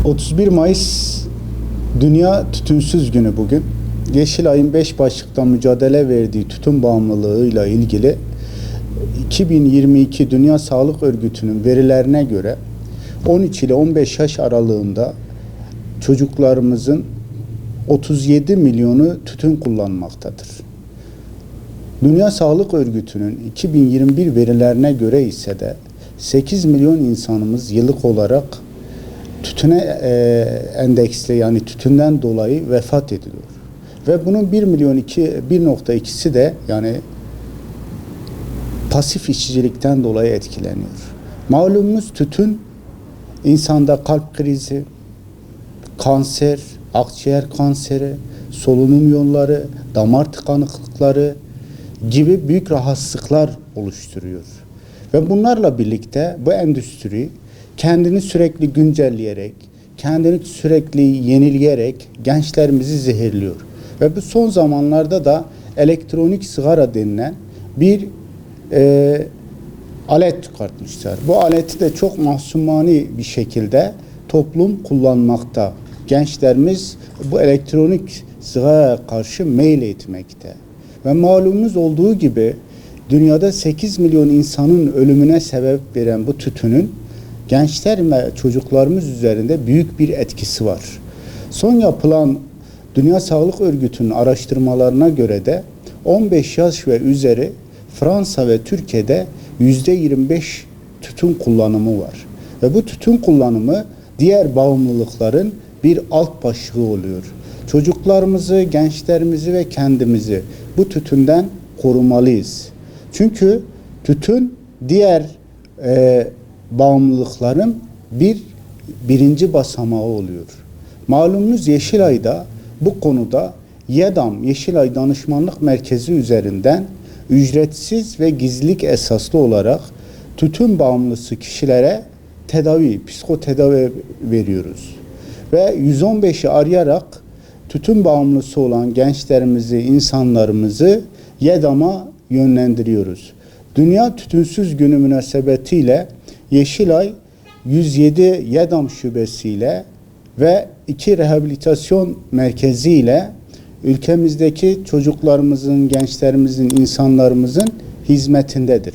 31 Mayıs Dünya Tütünsüz Günü bugün. Yeşilay'ın 5 başlıktan mücadele verdiği tütün bağımlılığıyla ilgili 2022 Dünya Sağlık Örgütü'nün verilerine göre 13 ile 15 yaş aralığında çocuklarımızın 37 milyonu tütün kullanmaktadır. Dünya Sağlık Örgütü'nün 2021 verilerine göre ise de 8 milyon insanımız yıllık olarak tütüne endeksli, yani tütünden dolayı vefat ediliyor. Ve bunun 1.2'si de yani pasif içicilikten dolayı etkileniyor. Malumunuz tütün insanda kalp krizi, kanser, akciğer kanseri, solunum yolları, damar tıkanıklıkları gibi büyük rahatsızlıklar oluşturuyor. Ve bunlarla birlikte bu endüstri kendini sürekli güncelleyerek, kendini sürekli yenileyerek gençlerimizi zehirliyor. Ve bu son zamanlarda da elektronik sigara denilen bir alet çıkartmışlar. Bu aleti de çok mahsumani bir şekilde toplum kullanmakta. Gençlerimiz bu elektronik sigaraya karşı meyil etmekte. Ve malumunuz olduğu gibi dünyada 8 milyon insanın ölümüne sebep veren bu tütünün gençler ve çocuklarımız üzerinde büyük bir etkisi var. Son yapılan Dünya Sağlık Örgütü'nün araştırmalarına göre de 15 yaş ve üzeri Fransa ve Türkiye'de %25 tütün kullanımı var. Ve bu tütün kullanımı diğer bağımlılıkların bir alt başlığı oluyor. Çocuklarımızı, gençlerimizi ve kendimizi bu tütünden korumalıyız. Çünkü tütün diğer bağımlılıkların birinci basamağı oluyor. Malumunuz Yeşilay'da bu konuda YEDAM, Yeşilay Danışmanlık Merkezi üzerinden ücretsiz ve gizlilik esaslı olarak tütün bağımlısı kişilere psikotedavi veriyoruz. Ve 115'i arayarak tütün bağımlısı olan gençlerimizi, insanlarımızı YEDAM'a yönlendiriyoruz. Dünya Tütünsüz Günü münasebetiyle Yeşilay 107 YEDAM şubesiyle ve 2 rehabilitasyon merkeziyle ülkemizdeki çocuklarımızın, gençlerimizin, insanlarımızın hizmetindedir.